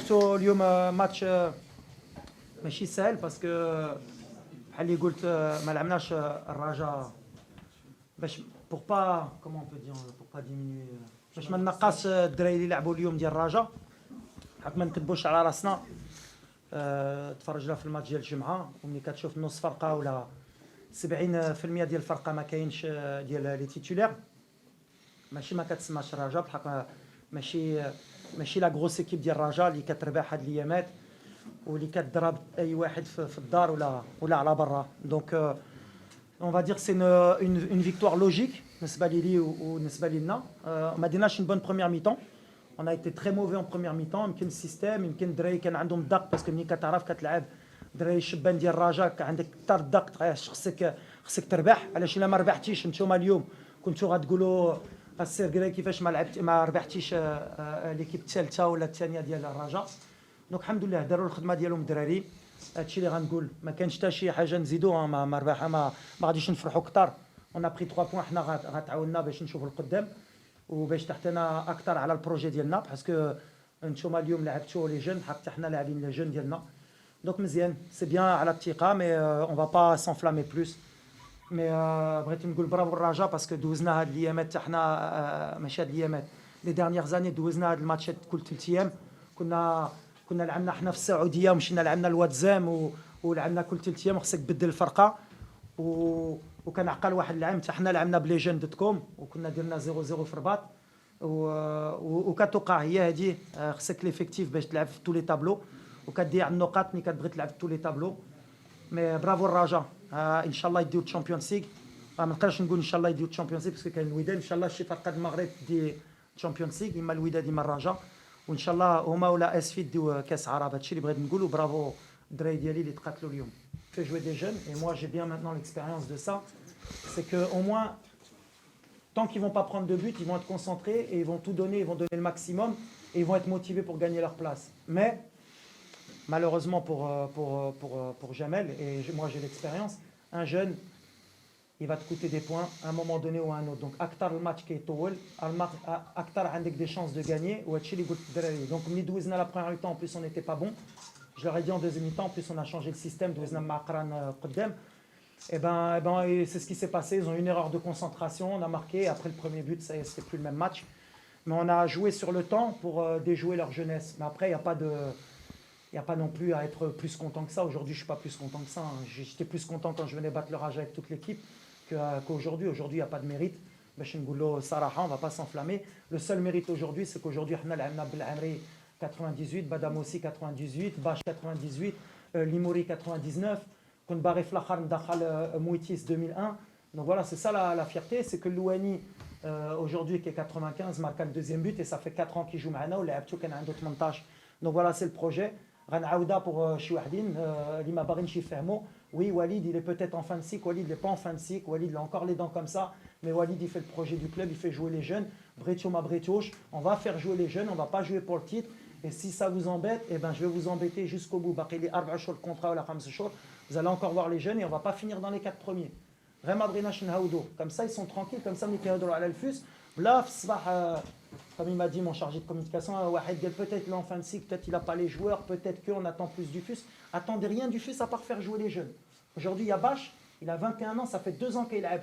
اليوم ماتش ماشي سهل باسكو بحال اللي قلت ما لعبناش الرجاء باش بور با كومون بو دير بور با ديمينوي باش ما نقص الدراري اللي لعبوا اليوم ديال الرجاء حق ما نكذبوش على راسنا. تفرجنا في الماتش ديال الجمعه وملي كتشوف نص فرقه ولا 70% ديال الفرقه ما كاينش ديال لي تيتولير ماشي ما كتسمعش الرجاء بحق ماشي لا غروس ايكيب ديال الرجاء اللي كتربح هاد الايامات واللي كتضرب اي واحد في الدار ولا على برا. دونك on va dire c'est une victoire logique بالنسبه لي وبالنسبه لنا. ما ديناش une bonne première mi-temps. On a été très mauvais en première mi-temps. يمكن السيستم يمكن الدراري كان عندهم الضغط باسكو ملي كتعرف كتلعب الدراري الشبان ديال الرجاء عندك حتى الضغط خصك تربح. علاش الا ما ربحتيش نتوما اليوم كنتو غتقولوا السير كري كيفاش ما ربحتيش ليكيب الثالثه ولا الثانيه ديال الرجاء. دونك الحمد لله داروا الخدمه ديالهم الدراري. هادشي اللي غنقول ما كانش حتى شي حاجه نزيدوها. ما ربح ما غاديش نفرحوا كثر. اون بري 3 بوين حنا غتعاوننا باش نشوفوا القدام وباش تحتنا اكثر على البروجي ديالنا باسكو نتوما اليوم لعبتوا لي جون حتى حنا لاعبين لي جون ديالنا. دونك مزيان سي بيان على الثقه مي اون فا با سانفلامي بلوس. مي بغيت نقول برافو الرجاء باسكو دوزنا هاد الايامات حتى حنا ماشي هاد الايامات لي ديرنييغ زاني دوزنا هاد الماتشات كل 3 ايام. كنا لعبنا حنا في السعوديه ومشينا لعبنا الواتزام ولعبنا كل 3 ايام خصك تبدل الفرقه وكان عقل واحد العام حتى حنا لعبنا بليجند دوت كوم وكنا درنا 0-0 في الرباط وكتوقع هي هذه خصك ليفيكتيف باش تلعب في تو لي تابلو وكتضيع النقاط ملي كتبغي تلعب في تو لي تابلو. مي برافو الرجاء ان شاء الله يديو الشامبيونز ليغ. ما نقدرش نقول ان شاء الله يديو الشامبيونز ليغ باسكو كاين الوداد ان شاء الله شي فرقه المغرب دي الشامبيونز ليغ اما الوداد اما الرجاء وان شاء الله هما ولا اسفي ديو كاس عرب. هادشي اللي بغيت نقولوا برافو الدراري ديالي اللي تقاتلوا اليوم. في jouer des jeunes et moi j'ai bien maintenant l'expérience de ça, c'est que au moins tant qu'ils vont pas prendre de but ils vont être concentrés et ils vont tout donner, ils vont donner le maximum et ils vont être motivés pour gagner leur place. Mais malheureusement pour Jamel et moi j'ai l'expérience, un jeune il va te coûter des points à un moment donné ou à un autre. Donc aktar le match qui est towel aktar عندك des chances de gagner وهادشي اللي قلت الدراري. Donc ملي دوزنا la première mi-temps en plus on n'était pas bon. Je leur ai dit en deuxième mi-temps, en plus on a changé le système, et ben c'est ce qui s'est passé. Ils ont une erreur de concentration, on a marqué, après le premier but, ça y est, c'était plus le même match. Mais on a joué sur le temps pour déjouer leur jeunesse. Mais après, il n'y a pas non plus à être plus content que ça. Aujourd'hui, je ne suis pas plus content que ça. J'étais plus content quand je venais battre le Raja avec toute l'équipe qu'aujourd'hui. Aujourd'hui, il n'y a pas de mérite. On ne va pas s'enflammer. Le seul mérite aujourd'hui, c'est qu'aujourd'hui, on a 98, Badamossi 98, Bash 98, Limouri 99, Konbare Flachar Ndakhal Mouitis 2001. Donc voilà, c'est ça la fierté, c'est que Louani aujourd'hui qui est 95 marque le deuxième but et ça fait 4 ans qu'il joue معنا ولا عبتو كان عنده 18. Donc voilà, c'est le projet. غنعاودها pour شي وحدين اللي ما باغينش يفهموا. Oui, Walid, il est peut-être en fin de cycle, Walid, il n'est pas en fin de cycle, Walid, il a encore les dents comme ça, mais Walid, il fait le projet du club, il fait jouer les jeunes. Bretio ma Bretioche, on va faire jouer les jeunes, on ne va pas jouer pour le titre. Et si ça vous embête, eh ben, je vais vous embêter jusqu'au bout. Vous allez encore voir les jeunes et on ne va pas finir dans les 4 premiers. Comme ça, ils sont tranquilles, comme ça, comme il m'a dit mon chargé de communication, peut-être là en fin de cycle, peut-être il n'a pas les joueurs, peut-être qu'on attend plus du FUS. Attendez rien du FUS à part faire jouer les jeunes. Aujourd'hui, il y a Bash, il a 21 ans, ça fait 2 ans qu'il a le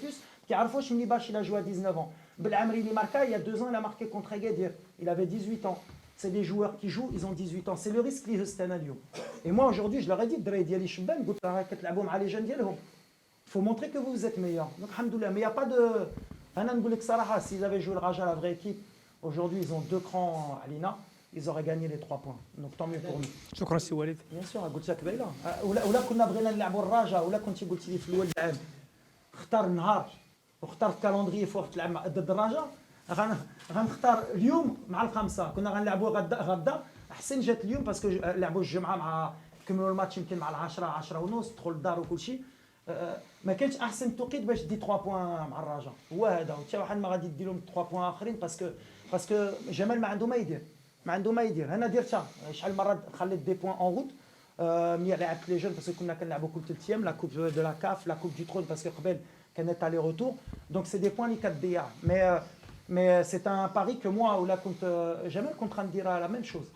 FUS. Bash, il a joué à 19 ans. Belamri, il y a 2 ans, il a marqué contre Agadir. Il avait 18 ans. C'est des joueurs qui jouent, ils ont 18 ans. C'est le risque qu'ils ont. Et moi, aujourd'hui, je leur ai dit, il faut montrer que vous êtes meilleurs. Donc, alhamdoulilah, mais il n'y a pas de... S'ils avaient joué le Raja, la vraie équipe, aujourd'hui, ils ont 2 crans à Lina. Ils auraient gagné les 3 points. Donc tant mieux pour nous. شكرا سي وليد. Bien sûr, قلت لك بايله. ولا كنا بغينا نلعبوا الرجاء ولا كنتي قلت لي في الاول العام اختار النهار واختار الكالندري فوق تلعب ضد الرجاء غنختار اليوم مع الخمسه. كنا غنلعبوا غدا احسن جات اليوم باسكو لعبوا الجمعه مع كملوا الماتش يمكن مع 10 ونص تدخل الدار وكل شيء. ما كانش احسن توقيت باش دي 3 بوان مع الرجاء هو هذا. وحتى واحد ما غادي دير لهم 3 بوان اخرين باسكو جمال ما عنده ما يدير. انا درتها شحال مره خليت دي بوين اون روت ملي لعبت لي جون باسكو كنا كنلعبوا كل 3 ايام لا كوب دو لا كاف لا كوب دو ترون باسكو قبل كانت الي روتور. دونك سي دي بوين اللي كتضيع. مي Mais c'est un pari que moi, ou là, jamais contre Andira, la même chose.